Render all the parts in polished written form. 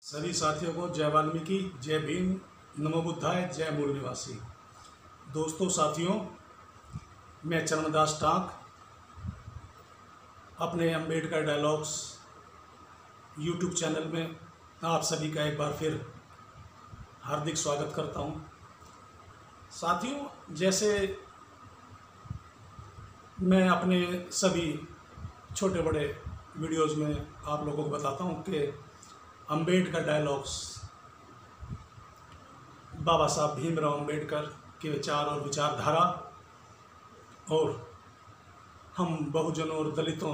सभी साथियों को जय वाल्मीकि, जय भीम, नमो बुद्धाय, जय मूल निवासी। दोस्तों साथियों, मैं चरणदास टांक अपने अम्बेडकर डायलॉग्स यूट्यूब चैनल में आप सभी का एक बार फिर हार्दिक स्वागत करता हूं। साथियों, जैसे मैं अपने सभी छोटे बड़े वीडियोज़ में आप लोगों को बताता हूं कि अम्बेडकर डायलॉग्स बाबा साहब भीमराव अम्बेडकर के विचार और विचारधारा और हम बहुजनों और दलितों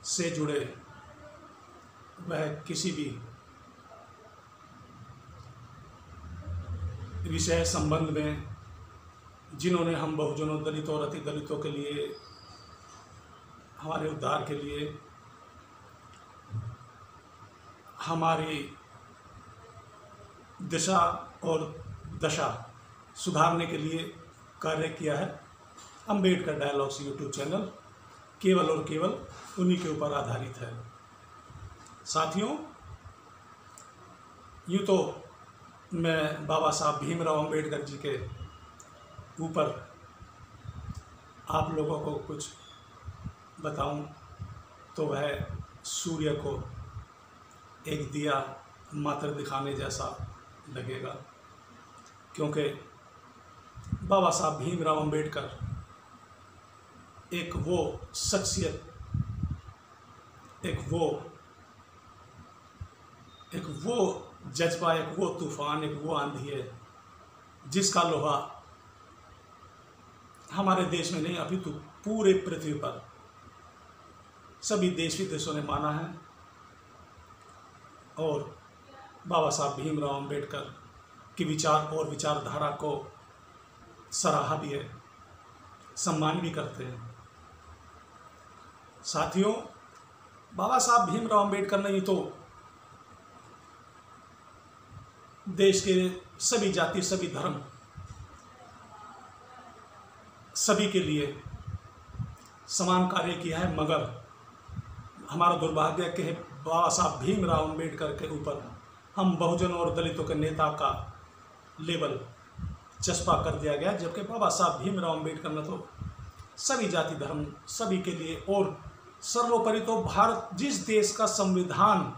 से जुड़े वह किसी भी विषय संबंध में जिन्होंने हम बहुजनों, दलितों और अति दलितों के लिए, हमारे उद्धार के लिए, हमारी दिशा और दशा सुधारने के लिए कार्य किया है। अम्बेडकर डायलॉग्स यूट्यूब चैनल केवल और केवल उन्हीं के ऊपर आधारित है। साथियों, यूँ तो मैं बाबा साहब भीमराव अम्बेडकर जी के ऊपर आप लोगों को कुछ बताऊं तो वह सूर्य को एक दिया मात्र दिखाने जैसा लगेगा, क्योंकि बाबा साहब भीमराव अम्बेडकर एक वो शख्सियत, एक वो जज्बा, एक वो तूफान, एक वो आंधी है जिसका लोहा हमारे देश में नहीं अपितु पूरे पृथ्वी पर सभी देश विदेशों ने माना है और बाबा साहब भीमराव अम्बेडकर की विचार और विचारधारा को सराहा भी है, सम्मान भी करते हैं। साथियों, बाबा साहब भीमराव अम्बेडकर ने तो देश के सभी जाति, सभी धर्म, सभी के लिए समान कार्य किया है, मगर हमारा दुर्भाग्य है कि बाबा साहब भीमराव अम्बेडकर के ऊपर हम बहुजनों और दलितों के नेता का लेबल चस्पा कर दिया गया, जबकि बाबा साहब भीमराव अम्बेडकर ने तो सभी जाति धर्म सभी के लिए और सर्वोपरि तो भारत जिस देश का संविधान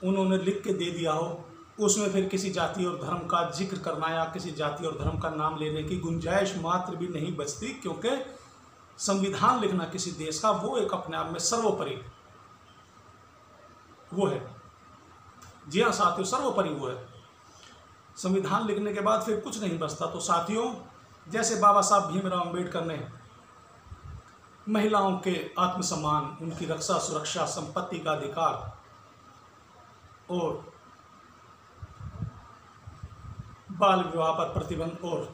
उन्होंने लिख के दे दिया हो उसमें फिर किसी जाति और धर्म का जिक्र करना या किसी जाति और धर्म का नाम लेने की गुंजाइश मात्र भी नहीं बचती, क्योंकि संविधान लिखना किसी देश का वो एक अपने आप में सर्वोपरि वो है। जी हाँ साथियों, सर्वोपरि वो है। संविधान लिखने के बाद फिर कुछ नहीं बचता। तो साथियों, जैसे बाबा साहब भीमराव अम्बेडकर ने महिलाओं के आत्मसम्मान, उनकी रक्षा, सुरक्षा, संपत्ति का अधिकार और बाल विवाह पर प्रतिबंध और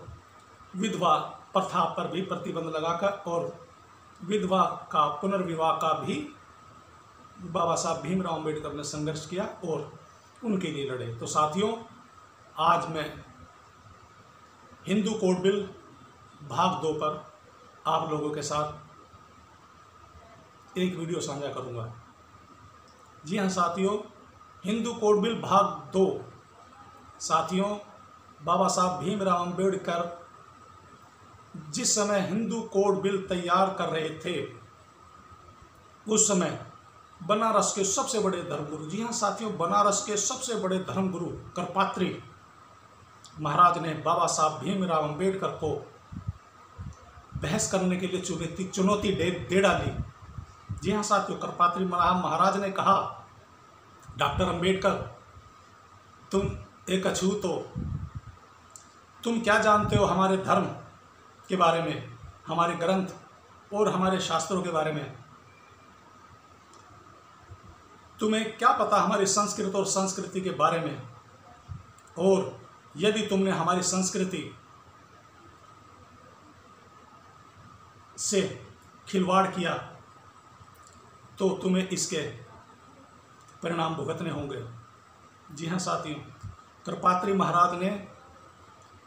विधवा प्रथा पर भी प्रतिबंध लगाकर और विधवा का पुनर्विवाह का भी बाबा साहब भीमराव अम्बेडकर ने संघर्ष किया और उनके लिए लड़े। तो साथियों, आज मैं हिंदू कोड बिल भाग 2 पर आप लोगों के साथ एक वीडियो साझा करूंगा। जी हाँ साथियों, हिंदू कोड बिल भाग 2। साथियों, बाबा साहब भीमराव अम्बेडकर जिस समय हिंदू कोड बिल तैयार कर रहे थे उस समय बनारस के सबसे बड़े धर्मगुरु, जी हाँ साथियों, बनारस के सबसे बड़े धर्मगुरु करपात्री महाराज ने बाबा साहब भीमराव अम्बेडकर को बहस करने के लिए चुनौती दे डाली। जी हाँ साथियों, करपात्री महाराज ने कहा, डॉक्टर अम्बेडकर, तुम एक अछूत हो, तुम क्या जानते हो हमारे धर्म के बारे में, हमारे ग्रंथ और हमारे शास्त्रों के बारे में? तुम्हें क्या पता हमारी संस्कृति और संस्कृति के बारे में? और यदि तुमने हमारी संस्कृति से खिलवाड़ किया तो तुम्हें इसके परिणाम भुगतने होंगे। जी हाँ साथियों, करपात्री महाराज ने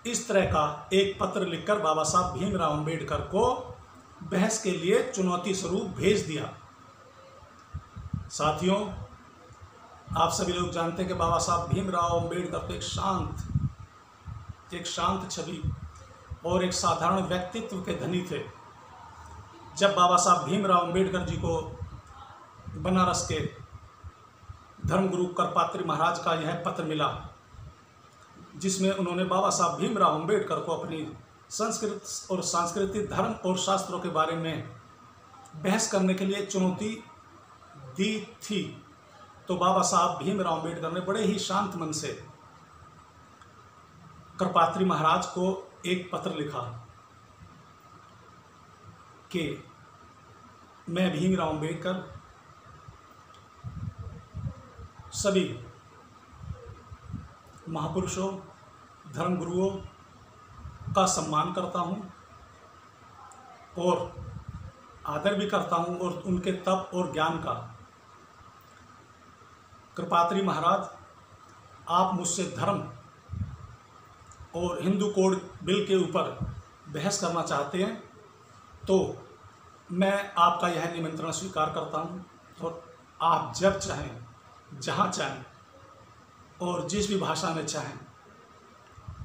इस तरह का एक पत्र लिखकर बाबा साहब भीमराव अम्बेडकर को बहस के लिए चुनौती स्वरूप भेज दिया। साथियों, आप सभी लोग जानते हैं कि बाबा साहब भीमराव अम्बेडकर तो एक शांत छवि और एक साधारण व्यक्तित्व के धनी थे। जब बाबा साहब भीमराव अम्बेडकर जी को बनारस के धर्मगुरु करपात्री महाराज का यह पत्र मिला, जिसमें उन्होंने बाबा साहब भीमराव अम्बेडकर को अपनी संस्कृत और सांस्कृतिक धर्म और शास्त्रों के बारे में बहस करने के लिए चुनौती दी थी, तो बाबा साहब भीमराव अम्बेडकर ने बड़े ही शांत मन से करपात्री महाराज को एक पत्र लिखा कि मैं भीमराव अम्बेडकर सभी महापुरुषों, धर्मगुरुओं का सम्मान करता हूं और आदर भी करता हूं और उनके तप और ज्ञान का। कृपात्री महाराज, आप मुझसे धर्म और हिंदू कोड बिल के ऊपर बहस करना चाहते हैं तो मैं आपका यह निमंत्रण स्वीकार करता हूं और आप जब चाहें, जहां चाहें और जिस भी भाषा में चाहें।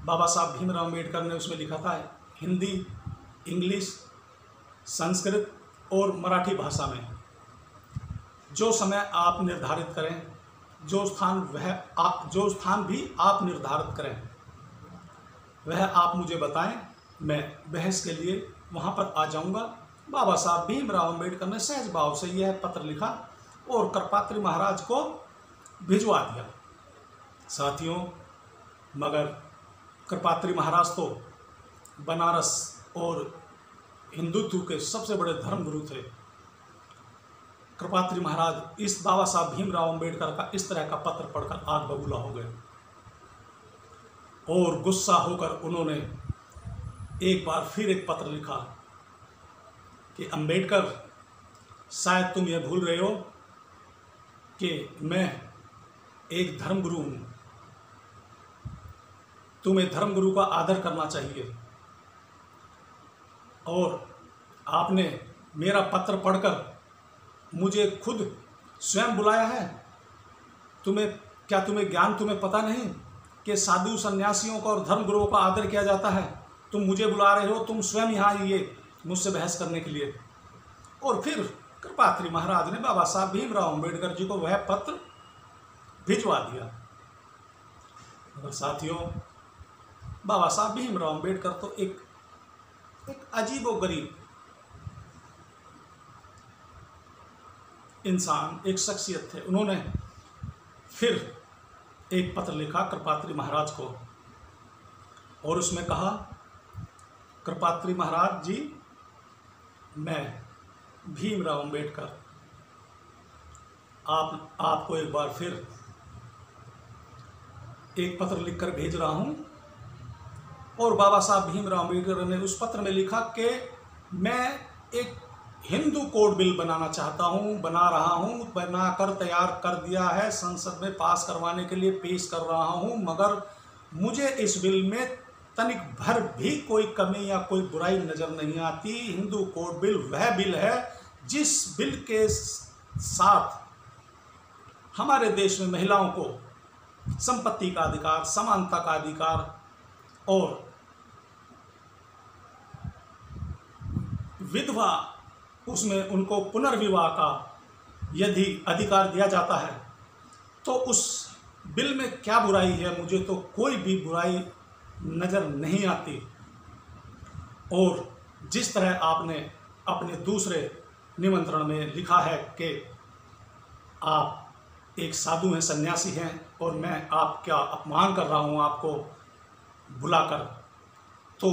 बाबा साहब भीमराव अम्बेडकर ने उसमें लिखा था हिंदी, इंग्लिश, संस्कृत और मराठी भाषा में। जो समय आप निर्धारित करें, जो स्थान भी आप निर्धारित करें, वह आप मुझे बताएं, मैं बहस के लिए वहां पर आ जाऊंगा। बाबा साहब भीमराव अम्बेडकर ने सहज भाव से यह पत्र लिखा और करपात्री महाराज को भिजवा दिया। साथियों, मगर करपात्री महाराज तो बनारस और हिंदुत्व के सबसे बड़े धर्मगुरु थे। कृपात्री महाराज इस बाबा साहब भीमराव अम्बेडकर का इस तरह का पत्र पढ़कर आग बबूला हो गए और गुस्सा होकर उन्होंने एक बार फिर एक पत्र लिखा कि अम्बेडकर, शायद तुम यह भूल रहे हो कि मैं एक धर्मगुरु हूँ। तुम्हें धर्मगुरु का आदर करना चाहिए और आपने मेरा पत्र पढ़कर मुझे खुद स्वयं बुलाया है। तुम्हें ज्ञान पता नहीं कि साधु सन्यासियों का और धर्मगुरुओं का आदर किया जाता है? तुम मुझे बुला रहे हो, तुम स्वयं यहाँ आइए मुझसे बहस करने के लिए। और फिर कृपात्री महाराज ने बाबा साहब भीमराव अम्बेडकर जी को वह पत्र भिजवा दिया। और साथियों, बाबा साहब भीमराव अम्बेडकर तो एक अजीबोगरीब इंसान, एक शख्सियत थे। उन्होंने फिर एक पत्र लिखा कृपात्री महाराज को और उसमें कहा, कृपात्री महाराज जी, मैं भीमराव अम्बेडकर आपको एक बार फिर एक पत्र लिखकर भेज रहा हूं। और बाबा साहब भीमराव अम्बेडकर ने उस पत्र में लिखा कि मैं एक हिंदू कोड बिल बनाना चाहता हूं, बना रहा हूं, बनाकर तैयार कर दिया है, संसद में पास करवाने के लिए पेश कर रहा हूं, मगर मुझे इस बिल में तनिक भर भी कोई कमी या कोई बुराई नज़र नहीं आती। हिंदू कोड बिल वह बिल है जिस बिल के साथ हमारे देश में महिलाओं को संपत्ति का अधिकार, समानता का अधिकार और विधवा उसमें उनको पुनर्विवाह का यदि अधिकार दिया जाता है तो उस बिल में क्या बुराई है? मुझे तो कोई भी बुराई नज़र नहीं आती। और जिस तरह आपने अपने दूसरे निमंत्रण में लिखा है कि आप एक साधु हैं, सन्यासी हैं और मैं आपका अपमान कर रहा हूं आपको बुलाकर, तो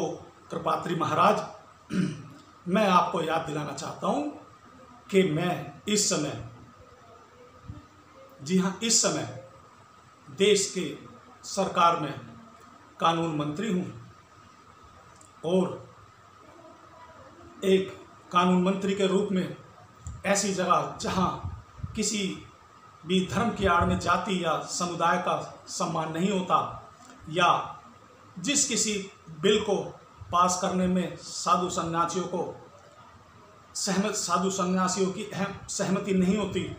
कृपात्री महाराज, मैं आपको याद दिलाना चाहता हूं कि मैं इस समय, जी हाँ, इस समय देश के सरकार में कानून मंत्री हूं और एक कानून मंत्री के रूप में ऐसी जगह जहां किसी भी धर्म की आड़ में जाति या समुदाय का सम्मान नहीं होता, या जिस किसी बिल को पास करने में साधु सन्यासियों की अहम सहमति नहीं होती,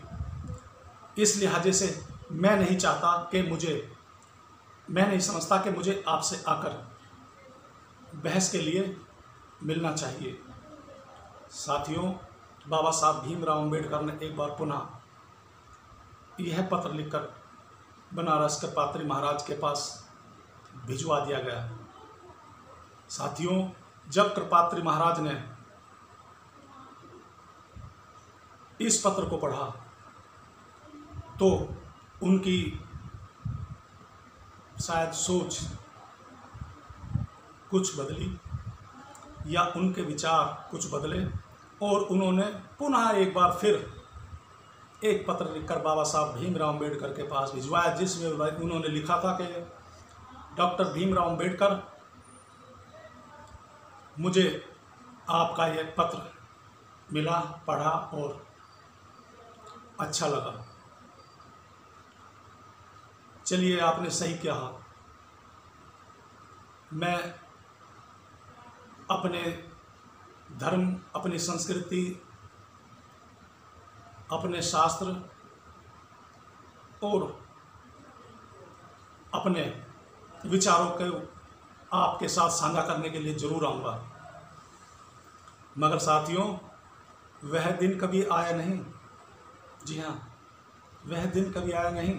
इस लिहाजे से मैं नहीं समझता कि मुझे आपसे आकर बहस के लिए मिलना चाहिए। साथियों, बाबा साहब भीमराव अम्बेडकर ने एक बार पुनः यह पत्र लिखकर बनारस के पात्री महाराज के पास भिजवा दिया गया। साथियों, जब कृपात्री महाराज ने इस पत्र को पढ़ा तो उनकी शायद सोच कुछ बदली या उनके विचार कुछ बदले और उन्होंने पुनः एक बार फिर एक पत्र लिखकर बाबा साहब भीमराव अम्बेडकर के पास भिजवाया, जिसमें उन्होंने लिखा था कि डॉक्टर भीमराव अम्बेडकर, मुझे आपका यह पत्र मिला, पढ़ा और अच्छा लगा। चलिए, आपने सही कहा। मैं अपने धर्म, अपनी संस्कृति, अपने शास्त्र और अपने विचारों को आपके साथ साझा करने के लिए जरूर आऊँगा। मगर साथियों, वह दिन कभी आया नहीं। जी हाँ, वह दिन कभी आया नहीं।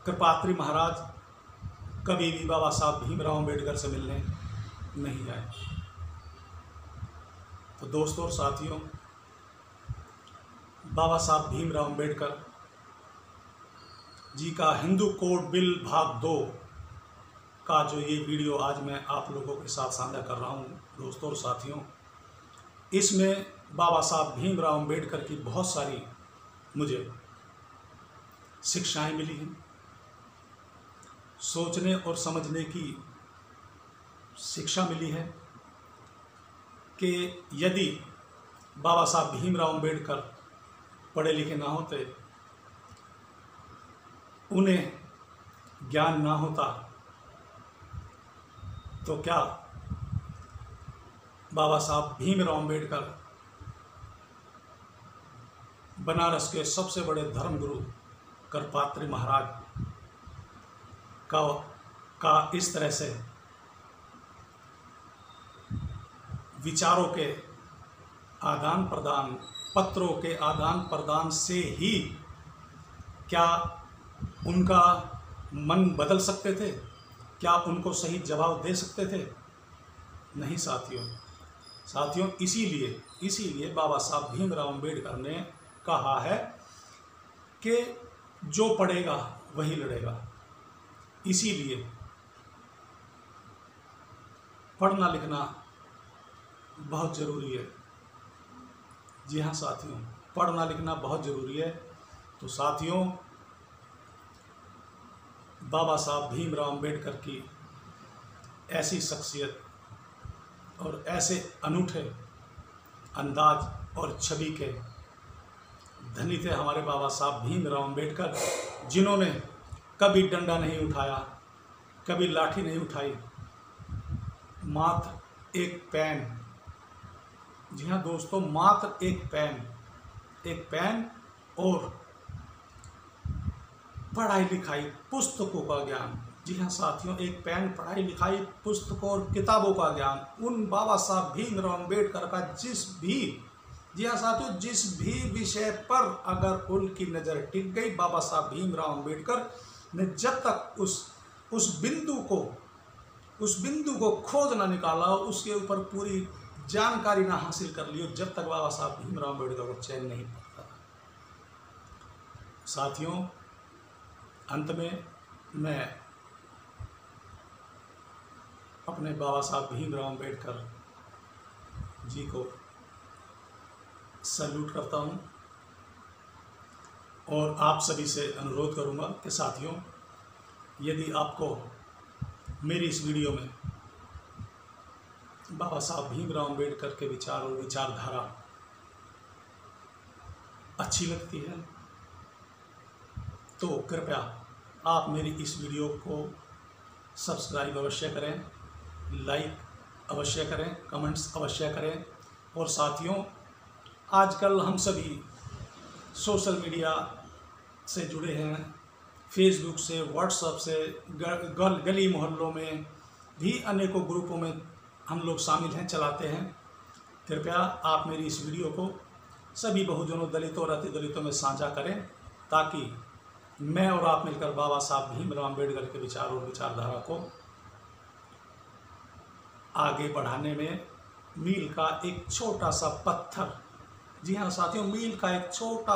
कृपात्री महाराज कभी भी बाबा साहब भीमराव अम्बेडकर से मिलने नहीं आए। तो दोस्तों और साथियों, बाबा साहब भीमराव अम्बेडकर जी का हिंदू कोड बिल भाग 2 का जो ये वीडियो आज मैं आप लोगों के साथ साझा कर रहा हूँ दोस्तों और साथियों, इसमें बाबा साहब भीमराव अम्बेडकर की बहुत सारी मुझे शिक्षाएं मिली हैं, सोचने और समझने की शिक्षा मिली है कि यदि बाबा साहब भीमराव अम्बेडकर पढ़े लिखे ना होते, उन्हें ज्ञान ना होता, तो क्या बाबा साहब भीमराव अम्बेडकर बनारस के सबसे बड़े धर्मगुरु करपात्री महाराज का इस तरह से विचारों के आदान प्रदान, पत्रों के आदान प्रदान से ही क्या उनका मन बदल सकते थे? क्या उनको सही जवाब दे सकते थे? नहीं साथियों, इसीलिए बाबा साहब भीमराव अम्बेडकर ने कहा है कि जो पढ़ेगा वही लड़ेगा। इसीलिए पढ़ना लिखना बहुत ज़रूरी है। जी हाँ साथियों, पढ़ना लिखना बहुत ज़रूरी है। तो साथियों, बाबा साहब भीमराव अम्बेडकर की ऐसी शख्सियत और ऐसे अनूठे अंदाज और छवि के धनी थे हमारे बाबा साहब भीमराव अम्बेडकर, जिन्होंने कभी डंडा नहीं उठाया, कभी लाठी नहीं उठाई, मात्र एक पेन, जी हाँ दोस्तों, मात्र एक पेन और पढ़ाई लिखाई, पुस्तकों का ज्ञान। जी हाँ साथियों, एक पेन, पढ़ाई लिखाई, पुस्तकों और किताबों का ज्ञान उन बाबा साहब भीमराव अम्बेडकर का जी हाँ साथियों, जिस भी विषय पर अगर उनकी नज़र टिक गई, बाबा साहब भीमराव अम्बेडकर ने जब तक उस बिंदु को खोज ना निकाला, उसके ऊपर पूरी जानकारी ना हासिल कर ली, जब तक बाबा साहब भीमराव अम्बेडकर को चैन नहीं पड़ता। साथियों, अंत में मैं अपने बाबा साहब भीमराव अम्बेडकर जी को सैल्यूट करता हूँ और आप सभी से अनुरोध करूँगा कि साथियों, यदि आपको मेरी इस वीडियो में बाबा साहब भीमराव अम्बेडकर के विचार और विचारधारा अच्छी लगती है तो कृपया आप मेरी इस वीडियो को सब्सक्राइब अवश्य करें, लाइक अवश्य करें, कमेंट्स अवश्य करें। और साथियों, आजकल हम सभी सोशल मीडिया से जुड़े हैं, फेसबुक से, व्हाट्सएप से, गली मोहल्लों में भी अनेकों ग्रुपों में हम लोग शामिल हैं, चलाते हैं। कृपया आप मेरी इस वीडियो को सभी बहुजनों, दलितों और अति दलितों में साझा करें, ताकि मैं और आप मिलकर बाबा साहब भीमराव अम्बेडकर के विचार और विचारधारा को आगे बढ़ाने में मील का एक छोटा सा पत्थर, जी हाँ साथियों, मील का एक छोटा